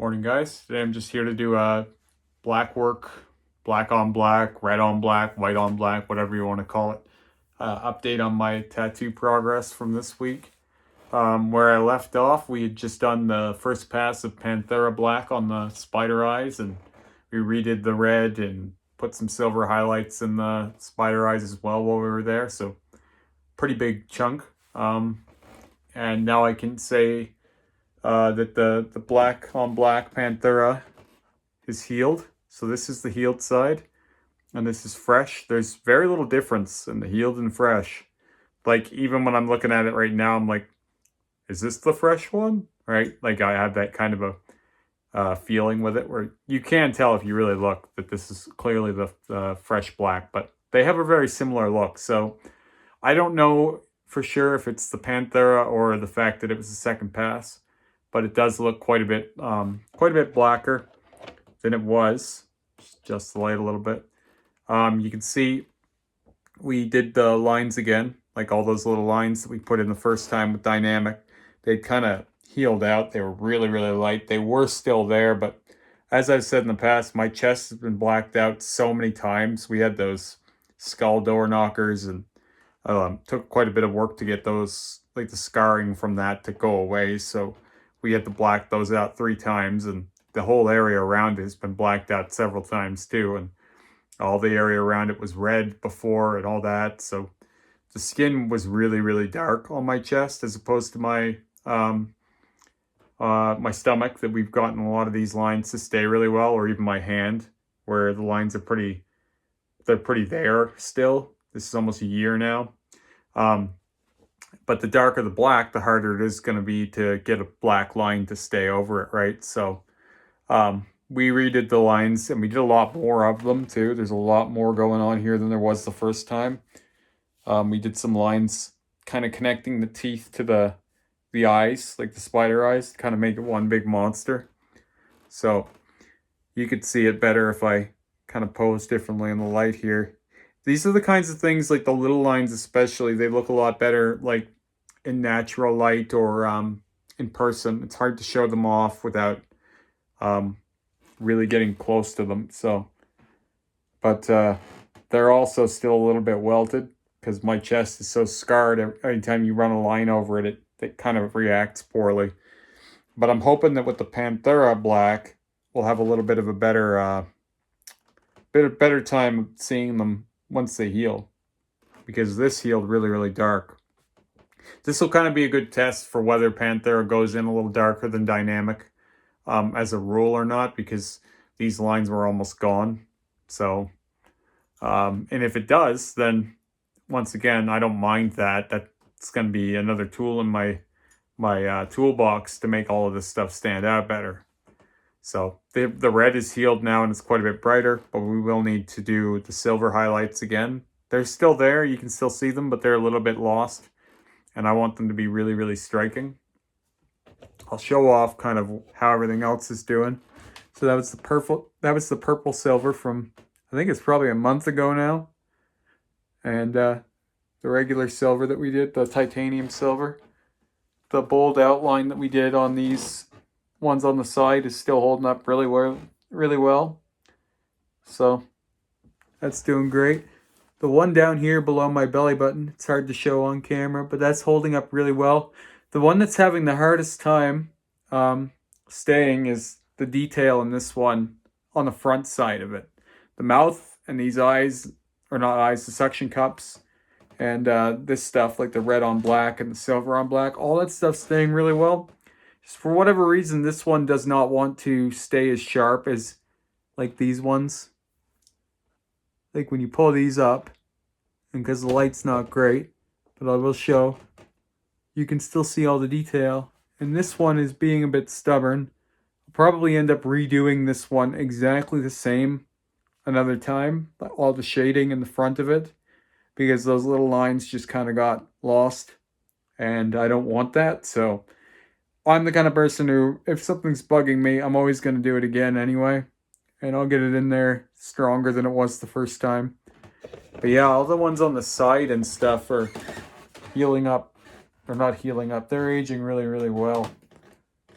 Morning, guys. Today I'm just here to do a black work, black on black, red on black, white on black, whatever you want to call it. Update on my tattoo progress from this week. Where I left off, we had just done the first pass of Panthera black on the spider eyes, and we redid the red and put some silver highlights in the spider eyes as well while we were there. So pretty big chunk. And now I can say that the black on black Panthera is healed. So this is the healed side, and this is fresh. There's very little difference in the healed and fresh. Like, even when I'm looking at it right now, I'm like, is this the fresh one? Right? Like, I have that kind of a feeling with it where you can tell if you really look that this is clearly the fresh black, but they have a very similar look. So I don't know for sure if it's the Panthera or the fact that it was the second pass, but it does look quite a bit blacker than it was. Just the light a little bit. You can see we did the lines again, like all those little lines that we put in the first time with dynamic. They kind of healed out. They were really, really light. They were still there, but as I've said in the past, my chest has been blacked out so many times. We had those skull door knockers, and took quite a bit of work to get those, like the scarring from that, to go away. So we had to black those out 3 times, and the whole area around it has been blacked out several times too. And all the area around it was red before and all that. So the skin was really, really dark on my chest as opposed to my my stomach, that we've gotten a lot of these lines to stay really well, or even my hand, where the lines are they're pretty there still. This is almost a year now. But the darker the black, the harder it is going to be to get a black line to stay over it, right? So we redid the lines, and we did a lot more of them too. There's a lot more going on here than there was the first time. We did some lines kind of connecting the teeth to the eyes, like the spider eyes, to kind of make it one big monster. So you could see it better if I kind of pose differently in the light here. These are the kinds of things, like the little lines especially, they look a lot better like in natural light or in person. It's hard to show them off without really getting close to them. So, but they're also still a little bit welted because my chest is so scarred. Anytime you run a line over it, it kind of reacts poorly. But I'm hoping that with the Panthera black, we'll have a little bit of a better time seeing them once they heal, because this healed really, really dark. This will kind of be a good test for whether Panthera goes in a little darker than dynamic as a rule or not, because these lines were almost gone. So, and if it does, then once again, I don't mind that. That's going to be another tool in my toolbox to make all of this stuff stand out better. So the red is healed now, and it's quite a bit brighter, but we will need to do the silver highlights again. They're still there. You can still see them, but they're a little bit lost, and I want them to be really, really striking. I'll show off kind of how everything else is doing. So that was the purple silver from, I think it's probably a month ago now. And the regular silver that we did, the titanium silver. The bold outline that we did on these ones on the side is still holding up really well. So that's doing great. The one down here below my belly button, it's hard to show on camera, but that's holding up really well. The one that's having the hardest time staying is the detail in this one on the front side of it. The mouth and these eyes, or not eyes, the suction cups, and this stuff, like the red on black and the silver on black, all that stuff's staying really well. Just for whatever reason, this one does not want to stay as sharp as like these ones. Like when you pull these up, and because the light's not great, but I will show, you can still see all the detail. And this one is being a bit stubborn. I'll probably end up redoing this one exactly the same another time, all the shading in the front of it, because those little lines just kind of got lost, and I don't want that. So I'm the kind of person who, if something's bugging me, I'm always going to do it again anyway, and I'll get it in there stronger than it was the first time. But yeah, all the ones on the side and stuff are healing up, or not healing up, they're aging really, really well.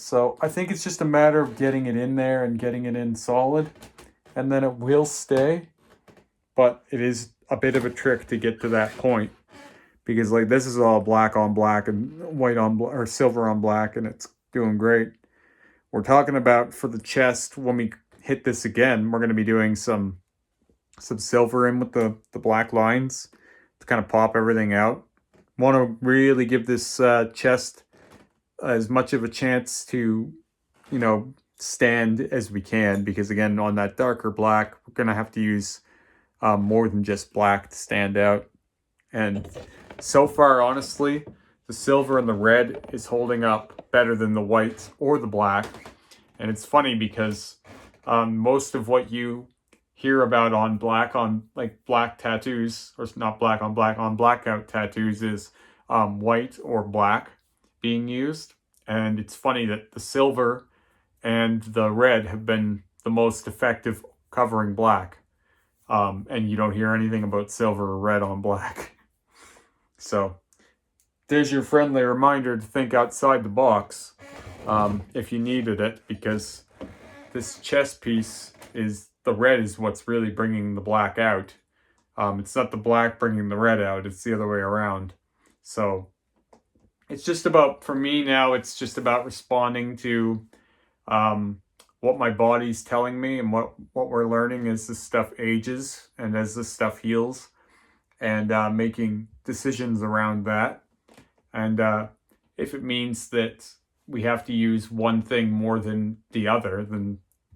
So I think it's just a matter of getting it in there and getting it in solid, and then it will stay. But it is a bit of a trick to get to that point, because like this is all black on black and white on or silver on black, and it's doing great. We're talking about for the chest, when we hit this again, we're going to be doing some silver in with the black lines to kind of pop everything out. Want to really give this chest as much of a chance to, stand as we can, because again, on that darker black, we're going to have to use more than just black to stand out. And so far, honestly, the silver and the red is holding up better than the white or the black. And it's funny because most of what you hear about on black tattoos, or not black on blackout tattoos, is white or black being used. And it's funny that the silver and the red have been the most effective covering black. And you don't hear anything about silver or red on black. So there's your friendly reminder to think outside the box if you needed it, because this chest piece the red is what's really bringing the black out. It's not the black bringing the red out, it's the other way around. So it's just about, for me now, it's just about responding to what my body's telling me, and what we're learning as this stuff ages and as this stuff heals, and making decisions around that. And if it means that we have to use one thing more than the other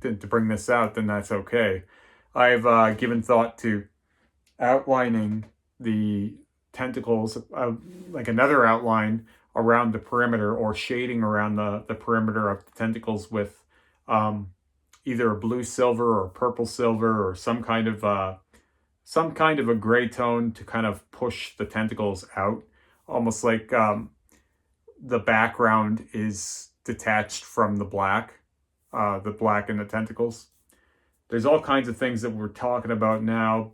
to bring this out, then that's okay. I've given thought to outlining the tentacles, like another outline around the perimeter, or shading around the perimeter of the tentacles with either a blue silver or purple silver, or some kind of a gray tone to kind of push the tentacles out, almost like the background is detached from the black in the tentacles. There's all kinds of things that we're talking about now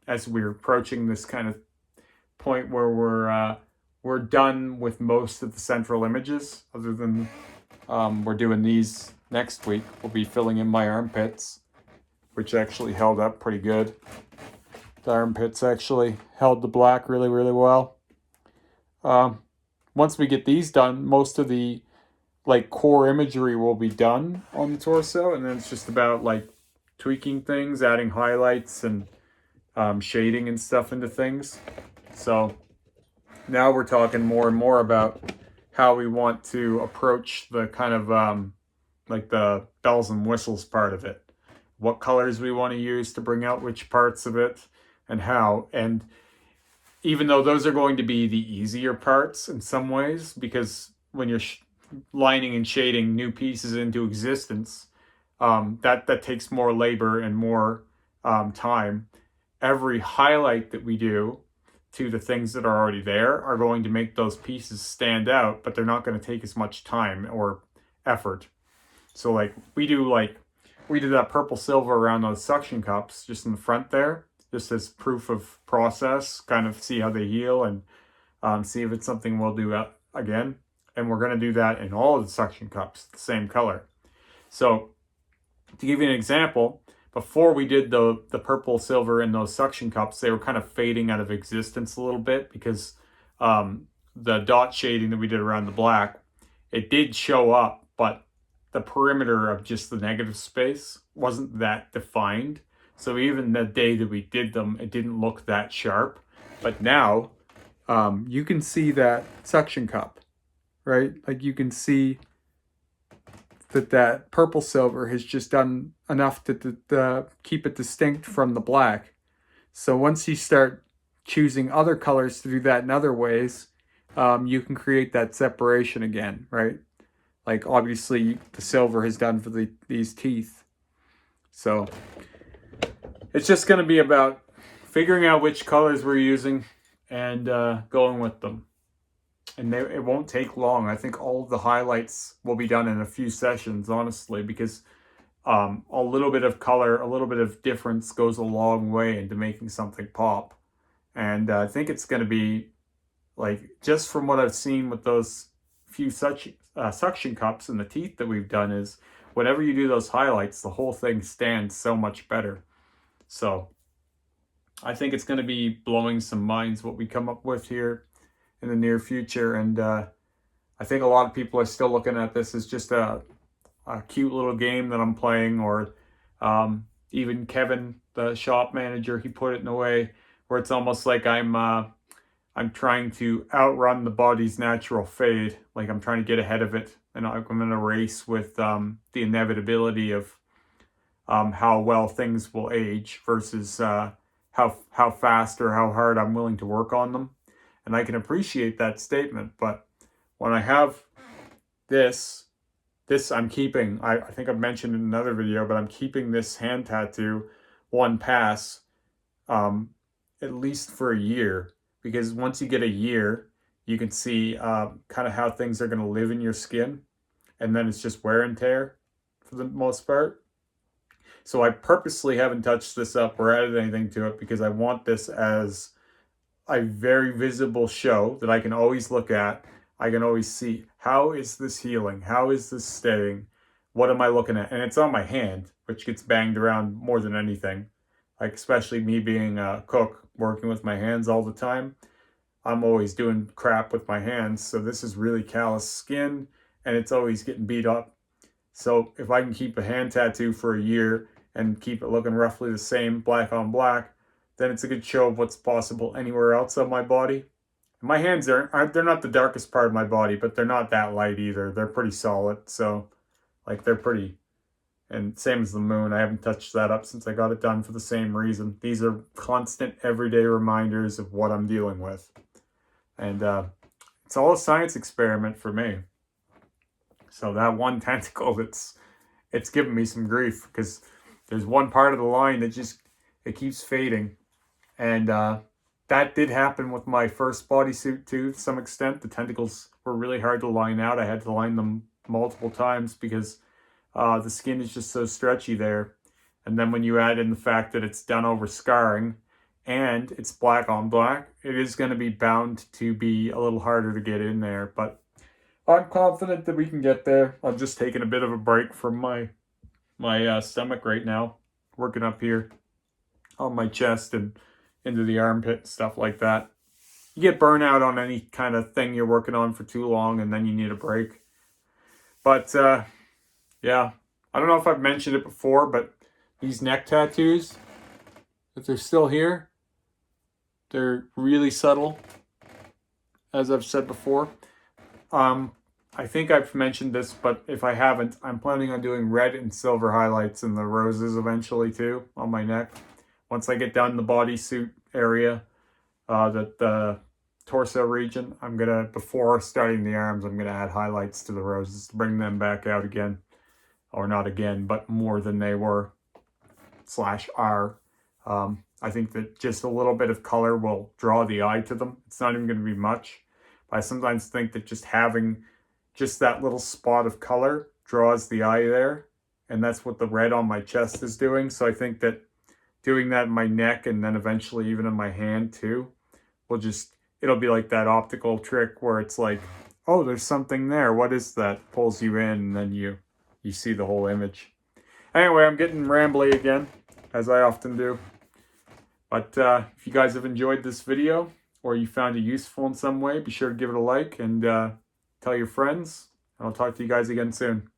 as we're approaching this kind of point where we're done with most of the central images, other than we're doing these next week. We'll be filling in my armpits, which actually held up pretty good. The armpits actually held the black really, really well. Once we get these done, most of the core imagery will be done on the torso, and then it's just about tweaking things, adding highlights and shading and stuff into things. So now we're talking more and more about how we want to approach the kind of the bells and whistles part of it. What colors we want to use to bring out which parts of it, and how. And even though those are going to be the easier parts in some ways, because when you're lining and shading new pieces into existence, that takes more labor and more time. Every highlight that we do to the things that are already there are going to make those pieces stand out, but they're not going to take as much time or effort. So we did that purple silver around those suction cups just in the front there, just as proof of process, kind of see how they heal, and see if it's something we'll do again. And we're going to do that in all of the suction cups, the same color. So to give you an example, before we did the purple silver in those suction cups, they were kind of fading out of existence a little bit, because the dot shading that we did around the black, it did show up, but the perimeter of just the negative space wasn't that defined. So even the day that we did them, it didn't look that sharp. But now you can see that suction cup, right? You can see that purple silver has just done enough to keep it distinct from the black. So once you start choosing other colors to do that in other ways, you can create that separation again, right? Obviously the silver has done for these teeth. So it's just going to be about figuring out which colors we're using and going with them. And it won't take long. I think all of the highlights will be done in a few sessions, honestly, because a little bit of color, a little bit of difference goes a long way into making something pop. And I think it's going to be, just from what I've seen with those few suction cups and the teeth that we've done is whenever you do those highlights, the whole thing stands so much better. So I think it's going to be blowing some minds what we come up with here in the near future. And I think a lot of people are still looking at this as just a cute little game that I'm playing, or even Kevin, the shop manager, he put it in a way where it's almost like I'm trying to outrun the body's natural fade. Like I'm trying to get ahead of it, and I'm in a race with the inevitability of how well things will age versus how fast or how hard I'm willing to work on them. And I can appreciate that statement, but when I have this I'm keeping, I think I've mentioned in another video, but I'm keeping this hand tattoo one pass at least for a year, because once you get a year, you can see kind of how things are going to live in your skin, and then it's just wear and tear for the most part. So I purposely haven't touched this up or added anything to it because I want this as a very visible show that I can always look at. I can always see, how is this healing? How is this staying? What am I looking at? And it's on my hand, which gets banged around more than anything. Like, especially me being a cook, working with my hands all the time. I'm always doing crap with my hands. So this is really callous skin, and it's always getting beat up. So if I can keep a hand tattoo for a year and keep it looking roughly the same, black on black, then it's a good show of what's possible anywhere else on my body. My hands they're not the darkest part of my body, but they're not that light either. They're pretty solid. So like they're pretty, and same as the moon. I haven't touched that up since I got it done for the same reason. These are constant everyday reminders of what I'm dealing with. And it's all a science experiment for me. So that one tentacle, it's giving me some grief because there's one part of the line that it keeps fading. And that did happen with my first bodysuit too, to some extent. The tentacles were really hard to line out. I had to line them multiple times because the skin is just so stretchy there. And then when you add in the fact that it's done over scarring and it's black on black, it is going to be bound to be a little harder to get in there. But I'm confident that we can get there. I'm just taking a bit of a break from my stomach right now, working up here on my chest and into the armpit, stuff like that. You get burnout on any kind of thing you're working on for too long, and then you need a break. But yeah, I don't know if I've mentioned it before, but these neck tattoos, if they're still here, they're really subtle, as I've said before. I think I've mentioned this, but if I haven't, I'm planning on doing red and silver highlights in the roses eventually too on my neck. Once I get done the bodysuit area, the torso region, before starting the arms, I'm gonna add highlights to the roses to bring them back out again, or not again, but more than they were /are. I think that just a little bit of color will draw the eye to them. It's not even going to be much. But I sometimes think that just having just that little spot of color draws the eye there. And that's what the red on my chest is doing. So I think that doing that in my neck and then eventually even in my hand too, it'll be like that optical trick where it's like, oh, there's something there. What is that? Pulls you in, and then you see the whole image. Anyway, I'm getting rambly again, as I often do. But if you guys have enjoyed this video, or you found it useful in some way, be sure to give it a like and tell your friends. And I'll talk to you guys again soon.